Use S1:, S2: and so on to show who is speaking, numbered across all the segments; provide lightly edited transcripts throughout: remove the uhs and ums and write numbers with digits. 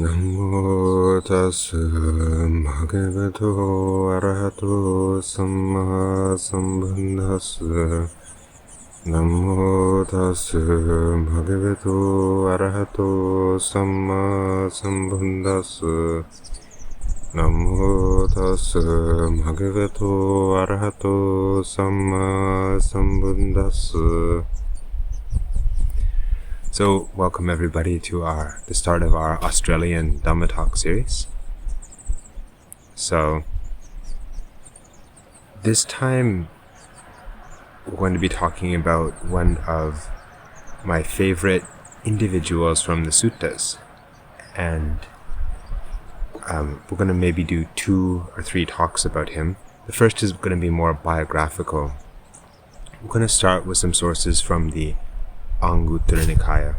S1: Namo tassa bhagavato arahato samma sambuddhassa. Namo tassa bhagavato arahato samma sambuddhassa. Namo tassa bhagavato arahato samma sambuddhassa. So, welcome everybody to the start of our Australian Dhamma Talk series. So, this time we're going to be talking about one of my favorite individuals from the suttas. And we're going to maybe do 2 or 3 talks about him. The first is going to be more biographical. I'm going to start with some sources from the Aṅguttara Nikāya.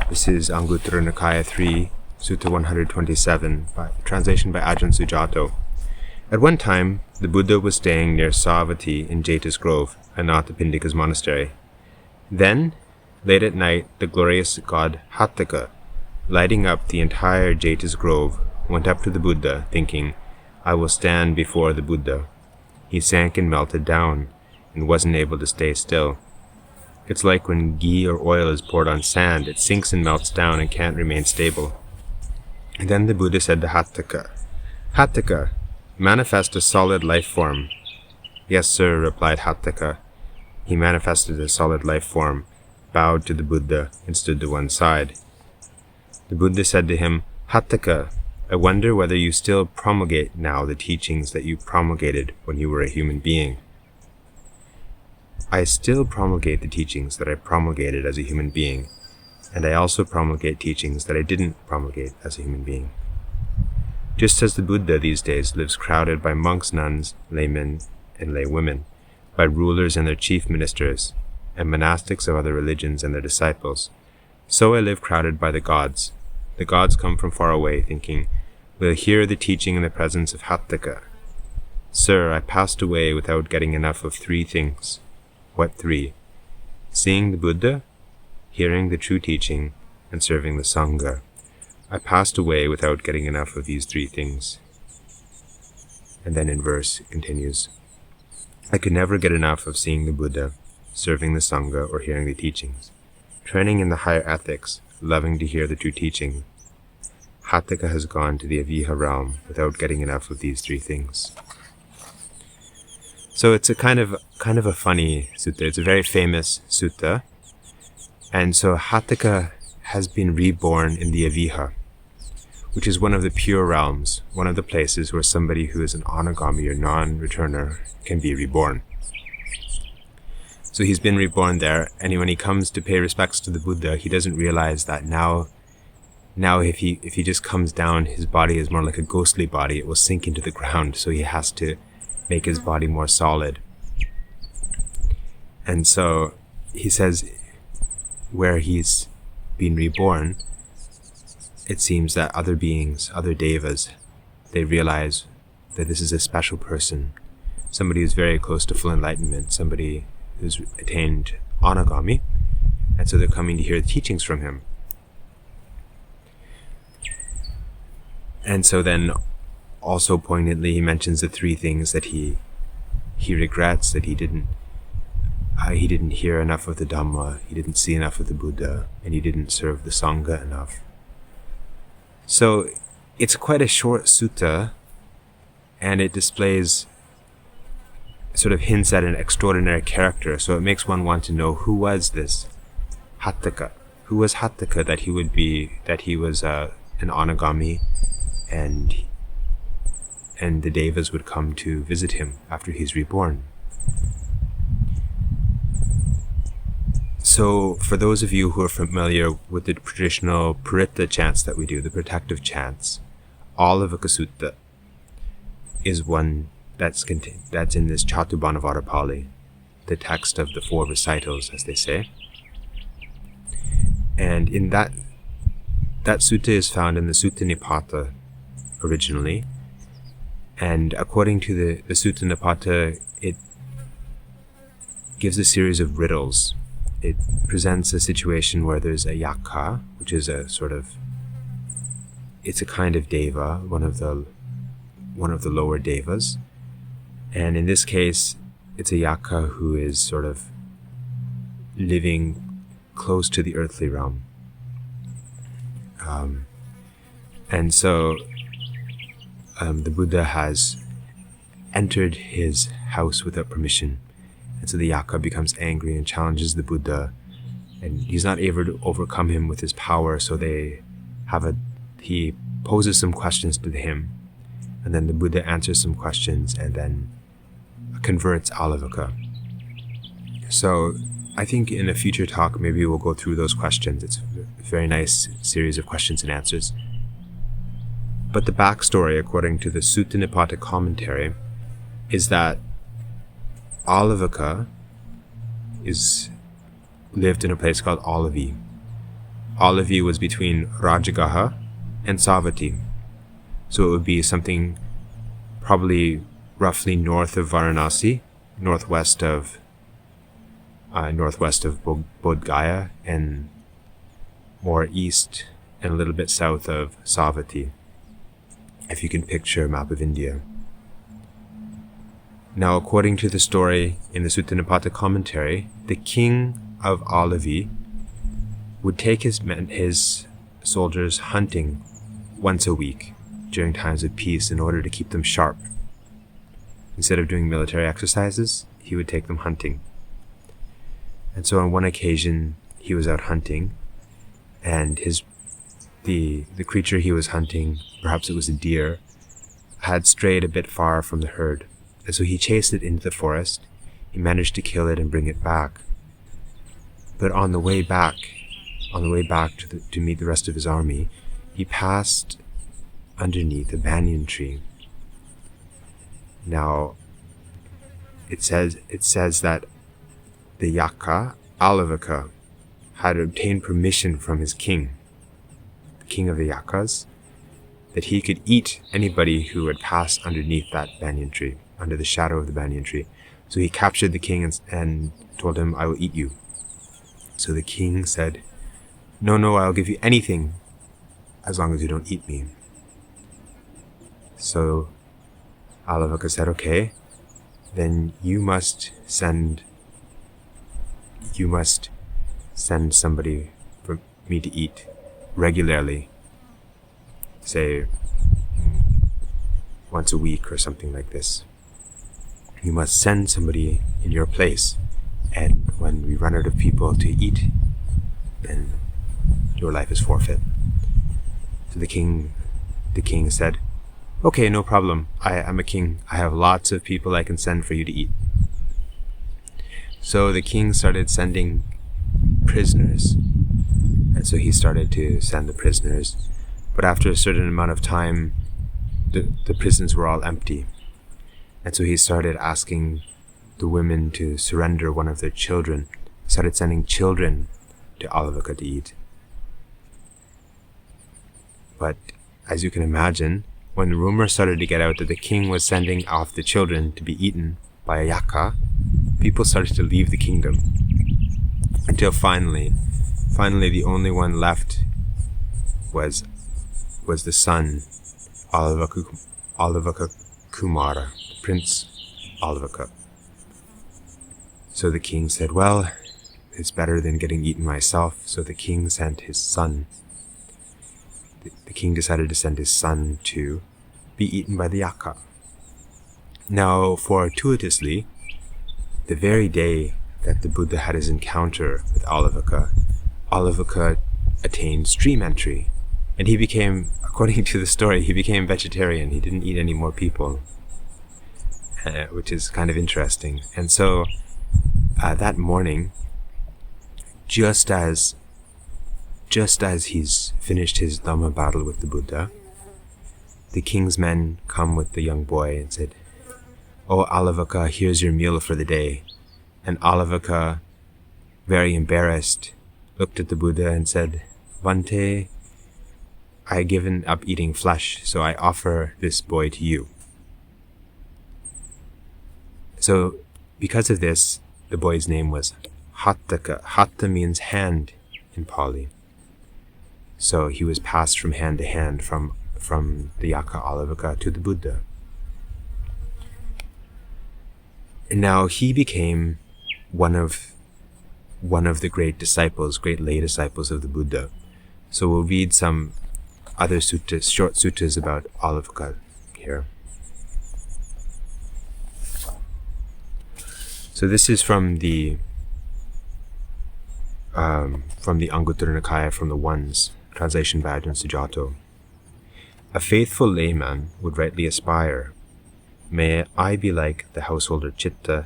S1: This is Aṅguttara Nikāya 3, Sutta 127, translation by Ajahn Sujato. At one time, the Buddha was staying near Savatthi in Jeta's Grove, Anathapindika's monastery. Then, late at night, the glorious god Hatthaka, lighting up the entire Jeta's Grove, went up to the Buddha, thinking, "I will stand before the Buddha." He sank and melted down, and wasn't able to stay still. It's like when ghee or oil is poured on sand, it sinks and melts down and can't remain stable. And then the Buddha said to Hatthaka, "Hatthaka, manifest a solid life form." "Yes, sir," replied Hatthaka. He manifested a solid life form, bowed to the Buddha, and stood to one side. The Buddha said to him, "Hatthaka, I wonder whether you still promulgate now the teachings that you promulgated when you were a human being." "I still promulgate the teachings that I promulgated as a human being, and I also promulgate teachings that I didn't promulgate as a human being." Just as the Buddha these days lives crowded by monks, nuns, laymen, and laywomen, by rulers and their chief ministers, and monastics of other religions and their disciples, so I live crowded by the gods. The gods come from far away, thinking, "We'll hear the teaching in the presence of Hatthaka." Sir, I passed away without getting enough of 3 things. What 3? Seeing the Buddha, hearing the true teaching, and serving the Sangha. I passed away without getting enough of these 3 things. And then in verse it continues, I could never get enough of seeing the Buddha, serving the Sangha, or hearing the teachings. Training in the higher ethics, loving to hear the true teaching. Hatthaka has gone to the Aviha realm without getting enough of these 3 things. So it's a kind of a funny sutta. It's a very famous sutta. And so Hatthaka has been reborn in the Aviha, which is one of the pure realms, one of the places where somebody who is an anagami or non-returner can be reborn. So he's been reborn there, and when he comes to pay respects to the Buddha, he doesn't realize that now if he just comes down, his body is more like a ghostly body. It will sink into the ground, so he has to make his body more solid. And so he says, where he's been reborn, it seems that other beings, other devas, they realize that this is a special person, somebody who's very close to full enlightenment, somebody who's attained anagami, and so they're coming to hear the teachings from him. And so then also poignantly he mentions the 3 things that he regrets, that he didn't hear enough of the Dhamma, he didn't see enough of the Buddha, and he didn't serve the Sangha enough. So it's quite a short sutta, and it displays sort of hints at an extraordinary character, so it makes one want to know, who was this Hatthaka? Who was Hatthaka that he was an anagami, and the devas would come to visit him after he's reborn. So for those of you who are familiar with the traditional Paritta chants that we do, the protective chants, Hatthālavaka Sutta is one that's in this Chatubbanavara Pali, the text of the 4 recitals, as they say. And in that sutta is found in the Sutta Nipata originally, and according to the Sutta Nipata, it gives a series of riddles it presents a situation where there's a yaka, which is it's a kind of deva, one of the lower devas. And in this case, it's a yaka who is sort of living close to the earthly realm. And so the Buddha has entered his house without permission. And so the yaka becomes angry and challenges the Buddha. And he's not able to overcome him with his power, so he poses some questions to him. And then the Buddha answers some questions and then converts Hatthālavaka. So I think in a future talk, maybe we'll go through those questions. It's a very nice series of questions and answers. But the backstory, according to the Sutta Nipata commentary, is that Hatthālavaka lived in a place called Alavi. Alavi was between Rajagaha and Savatthi. So it would be something probably roughly north of Varanasi, northwest of Bodh Gaya, and more east and a little bit south of Savatthi, if you can picture a map of India. Now, according to the story in the Sutta Nipata commentary, the king of Alavi would take his soldiers hunting once a week during times of peace in order to keep them sharp. Instead of doing military exercises, he would take them hunting. And so on one occasion, he was out hunting, and the creature he was hunting, perhaps it was a deer, had strayed a bit far from the herd. And so he chased it into the forest. He managed to kill it and bring it back. But on the way back to meet the rest of his army, he passed underneath a banyan tree. Now, it says that the yaka, Hatthālavaka, had obtained permission from his king, the king of the yakas, that he could eat anybody who would pass underneath that banyan tree, under the shadow of the banyan tree. So he captured the king and told him, "I will eat you." So the king said, No, I'll give you anything as long as you don't eat me." So Hatthālavaka said, "Okay, then you must send somebody for me to eat regularly, say once a week or something like this. You must send somebody in your place, and when we run out of people to eat, then your life is forfeit." So the king said, "Okay, no problem. I'm a king. I have lots of people I can send for you to eat." So the king started sending prisoners. And so he started to send the prisoners. But after a certain amount of time, the prisons were all empty. And so he started asking the women to surrender one of their children. He started sending children to Hatthālavaka to eat. But as you can imagine, when the rumor started to get out that the king was sending off the children to be eaten by a yaka, people started to leave the kingdom. Until finally the only one left was the son, Hatthālavaka Kumara, Prince Hatthālavaka. So the king said, "Well, it's better than getting eaten myself." So the king sent his son. The king decided to send his son to be eaten by the yaka. Now, fortuitously, the very day that the Buddha had his encounter with Hatthālavaka attained stream entry. And he became, according to the story, he became vegetarian. He didn't eat any more people, which is kind of interesting. And so that morning, just as he's finished his Dhamma battle with the Buddha, the king's men come with the young boy and said, "Oh, Hatthālavaka, here's your meal for the day." And Hatthālavaka, very embarrassed, looked at the Buddha and said, "Bhante, I have given up eating flesh, so I offer this boy to you." So because of this, the boy's name was Hatthaka. Hatha means hand in Pali. So he was passed from hand to hand from the Hatthālavaka to the Buddha. And now he became one of the great disciples, great lay disciples of the Buddha. So we'll read some other suttas, short suttas about Ālavaka here. So this is from the Aṅguttara Nikāya, from the Ones, translation by Ajahn Sujato. A faithful layman would rightly aspire, may I be like the householder Chitta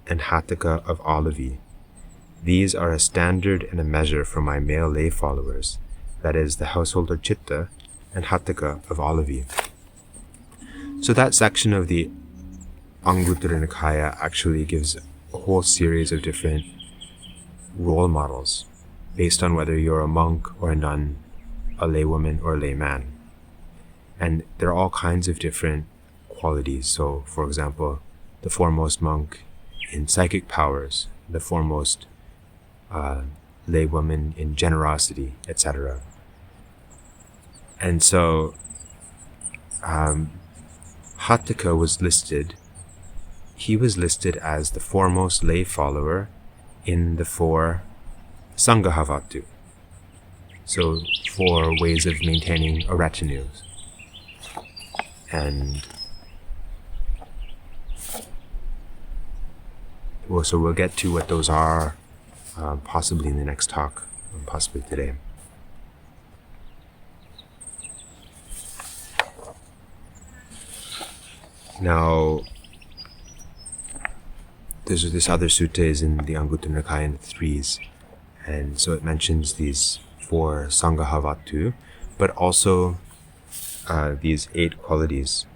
S1: and Hatthaka of Alavi. These are a standard and a measure for my male lay followers, that is, the householder Chitta and Hatthaka of Alavi. So that section of the Aṅguttara Nikāya actually gives a whole series of different role models based on whether you're a monk or a nun, a laywoman or a layman. And there are all kinds of different qualities. So, for example, the foremost monk in psychic powers, the foremost laywoman in generosity, etc. And so Hatthaka was listed. He was listed as the foremost lay follower in the 4 Sanghahavatu. So 4 ways of maintaining a retinue. And so we'll get to what those are possibly in the next talk, possibly today. Now, this other sutta is in the Aṅguttara Nikāya in the 3s, and so it mentions these 4 Sanghahavatu, but also these 8 qualities,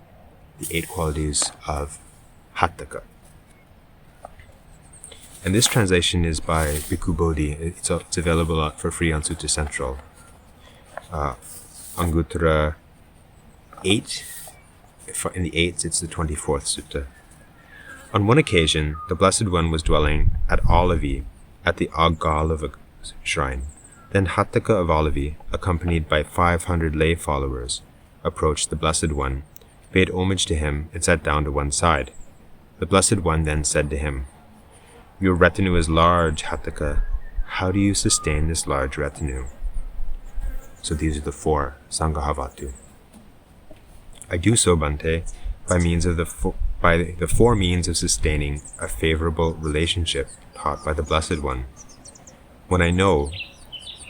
S1: the 8 qualities of Hatthaka. And this translation is by Bhikkhu Bodhi. It's available for free on Sutta Central. Aṅguttara 8, in the 8s it's the 24th sutta. On one occasion, the Blessed One was dwelling at Alavi, at the Aṅguttara shrine. Then Hatthaka of Alavi, accompanied by 500 lay followers, approached the Blessed One, paid homage to him, and sat down to one side. The Blessed One then said to him, "Your retinue is large, Hatthaka. How do you sustain this large retinue?" So these are the 4 Sanghahavatu. I do so, Bhante, by the 4 means of sustaining a favorable relationship taught by the Blessed One. When I know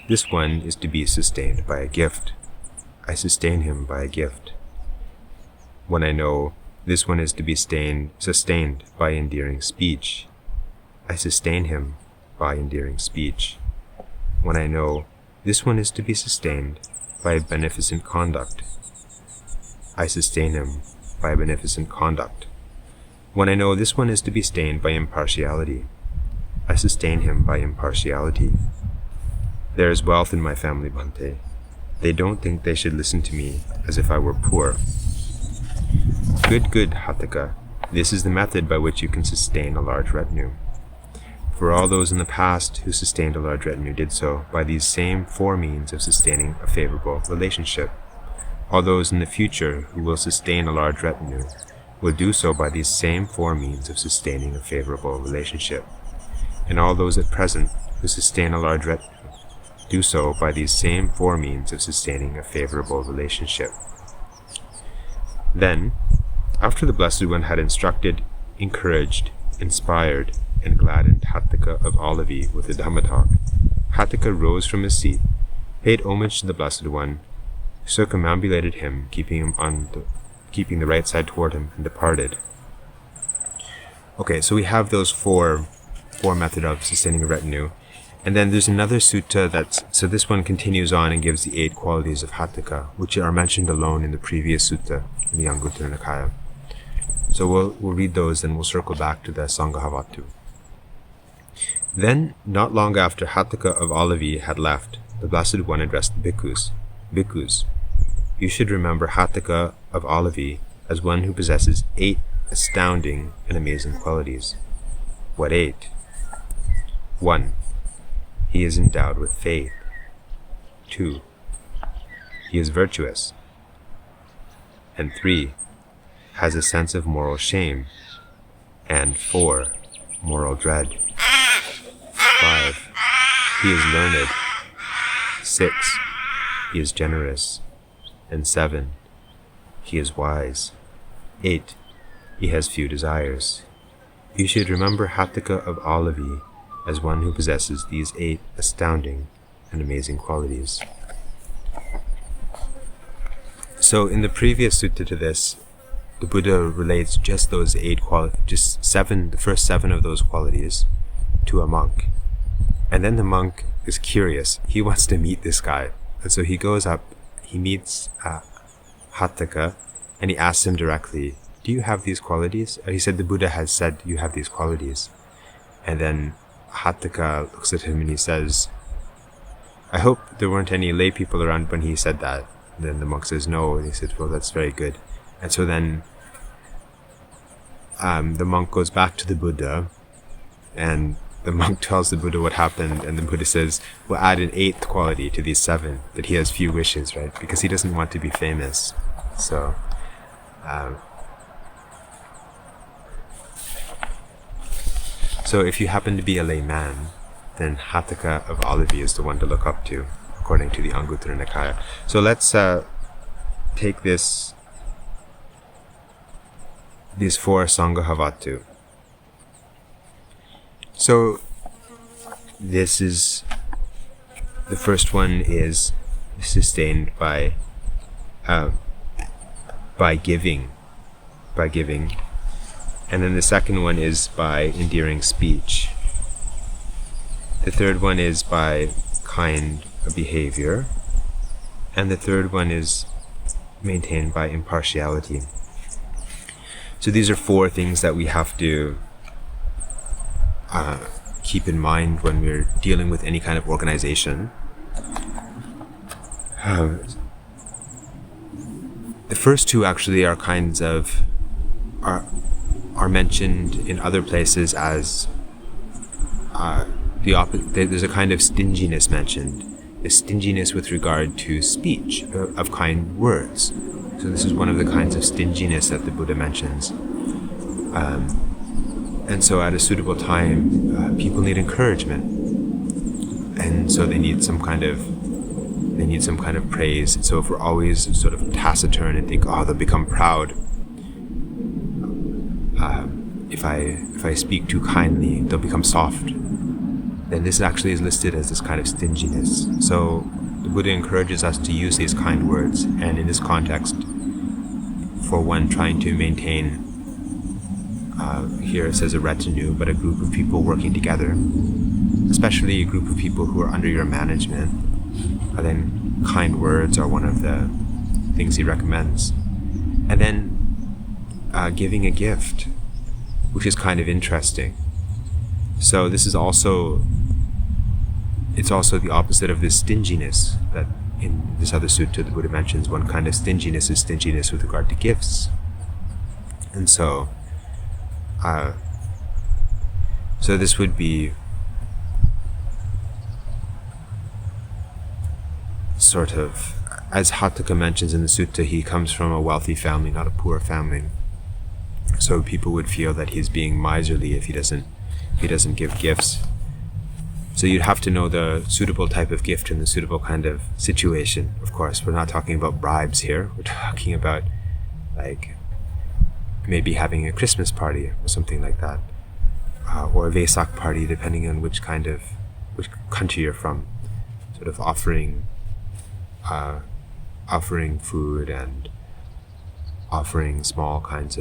S1: this one is to be sustained by a gift, I sustain him by a gift. When I know this one is to be sustained by endearing speech, I sustain him by endearing speech. When I know this one is to be sustained by beneficent conduct, I sustain him by beneficent conduct. When I know this one is to be sustained by impartiality, I sustain him by impartiality. There is wealth in my family, Bhante. They don't think they should listen to me as if I were poor. Good, Hatthaka. This is the method by which you can sustain a large retinue. For all those in the past who sustained a large retinue did so by these same 4 means of sustaining a favorable relationship. All those in the future who will sustain a large retinue will do so by these same 4 means of sustaining a favorable relationship. And all those at present who sustain a large retinue do so by these same 4 means of sustaining a favorable relationship. Then, after the Blessed One had instructed, encouraged, inspired, and gladdened Hatthaka of Alavi with the Dhamma talk, Hatthaka rose from his seat, paid homage to the Blessed One, circumambulated him, keeping the right side toward him, and departed. Okay, so we have those four method of sustaining a retinue. And then there's another sutta so this one continues on and gives the 8 qualities of Hatthaka, which are mentioned alone in the previous sutta, in the Aṅguttara Nikāya. So we'll read those, and we'll circle back to the Sanghahavatu. Then, not long after Hatthaka of Alavi had left, the Blessed One addressed the bhikkhus. Bhikkhus, you should remember Hatthaka of Alavi as one who possesses 8 astounding and amazing qualities. What 8? 1. He is endowed with faith. 2. He is virtuous. And 3. Has a sense of moral shame. And 4. Moral dread. 5. He is learned. 6. He is generous. And 7. He is wise. 8. He has few desires. You should remember Hatthaka of Alavi as one who possesses these 8 astounding and amazing qualities. So in the previous sutta to this, the Buddha relates just those 8 qualities, the first 7 of those qualities to a monk. And then the monk is curious. He wants to meet this guy. And so he goes up, he meets Hatthaka, and he asks him directly, do you have these qualities? He said, the Buddha has said you have these qualities. And then Hatthaka looks at him and he says, I hope there weren't any lay people around when he said that. And then the monk says, no. And he said, well, that's very good. And so then the monk goes back to the Buddha, and the monk tells the Buddha what happened, and the Buddha says, we'll add an 8th quality to these 7, that he has few wishes, right? Because he doesn't want to be famous. So if you happen to be a layman, then Hatthaka of Alavi is the one to look up to, according to the Aṅguttara Nikāya. So let's take these 4 Sanghahavatu. So this is, the first one is sustained by giving. And then the second one is by endearing speech. The third one is by kind behavior. And the third one is maintained by impartiality. So these are 4 things that we have to keep in mind when we're dealing with any kind of organization. The first 2 actually are kinds of are mentioned in other places as the opposite. There's a kind of stinginess mentioned, a stinginess with regard to speech, of kind words. So this is one of the kinds of stinginess that the Buddha mentions. And so at a suitable time, people need encouragement, and so they need some kind of praise. So if we're always sort of taciturn and think, oh, they'll become proud. If I speak too kindly, they'll become soft. Then this actually is listed as this kind of stinginess. So the Buddha encourages us to use these kind words, and in this context, for one trying to maintain, here it says a retinue, but a group of people working together, especially a group of people who are under your management, then kind words are one of the things he recommends. And then giving a gift, which is kind of interesting. So this is also the opposite of this stinginess that in this other sutta the Buddha mentions. One kind of stinginess is stinginess with regard to gifts. And so this would be sort of, as Hatthaka mentions in the sutta, he comes from a wealthy family, not a poor family. So people would feel that he's being miserly if he doesn't give gifts. So you'd have to know the suitable type of gift in the suitable kind of situation. Of course, we're not talking about bribes here. We're talking about like maybe having a Christmas party or something like that, or a Vesak party, depending on which country you're from. Sort of offering food and offering small kind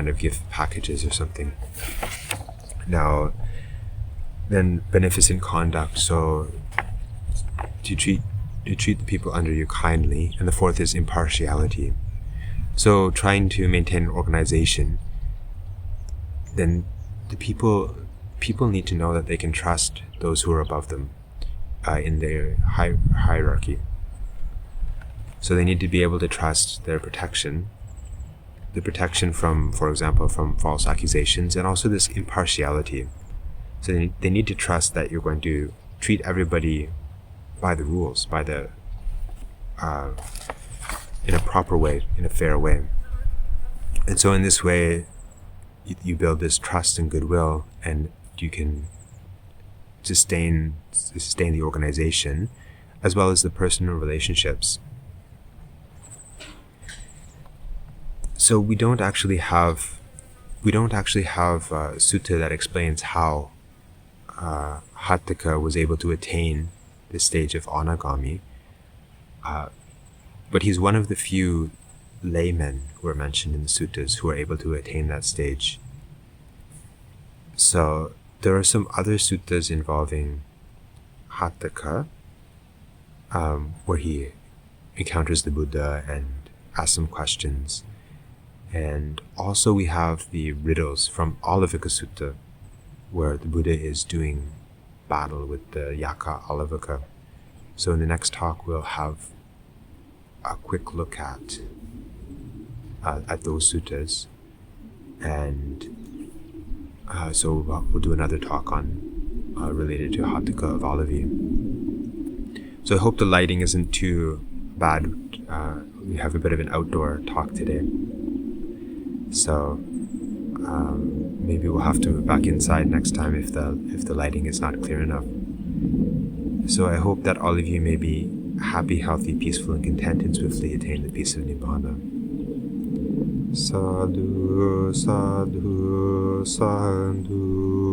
S1: of gift packages or something. Now, then beneficent conduct, so to treat the people under you kindly. And the fourth is impartiality. So trying to maintain an organization, then the people need to know that they can trust those who are above them in their hierarchy. So they need to be able to trust their protection, the protection from, for example, from false accusations, and also this impartiality. So they need to trust that you're going to treat everybody by the rules, by the in a proper way, in a fair way. And so in this way, you build this trust and goodwill, and you can sustain the organization as well as the personal relationships. So we don't actually have a sutta that explains how Hatthaka was able to attain the stage of Anagami, but he's one of the few laymen who are mentioned in the suttas who are able to attain that stage. So there are some other suttas involving Hatthaka, where he encounters the Buddha and asks some questions. And also we have the riddles from Ālavaka Sutta, where the Buddha is doing battle with the Yaka Ālavaka. So in the next talk we'll have a quick look at those suttas, and so we'll do another talk on related to Hatthaka of Alavi. So I hope the lighting isn't too bad. We have a bit of an outdoor talk today, so maybe we'll have to move back inside next time if the lighting is not clear enough. So I hope that all of you may be happy, healthy, peaceful, and content, and swiftly attain the peace of Nibbana. Sadhu, sadhu, sadhu.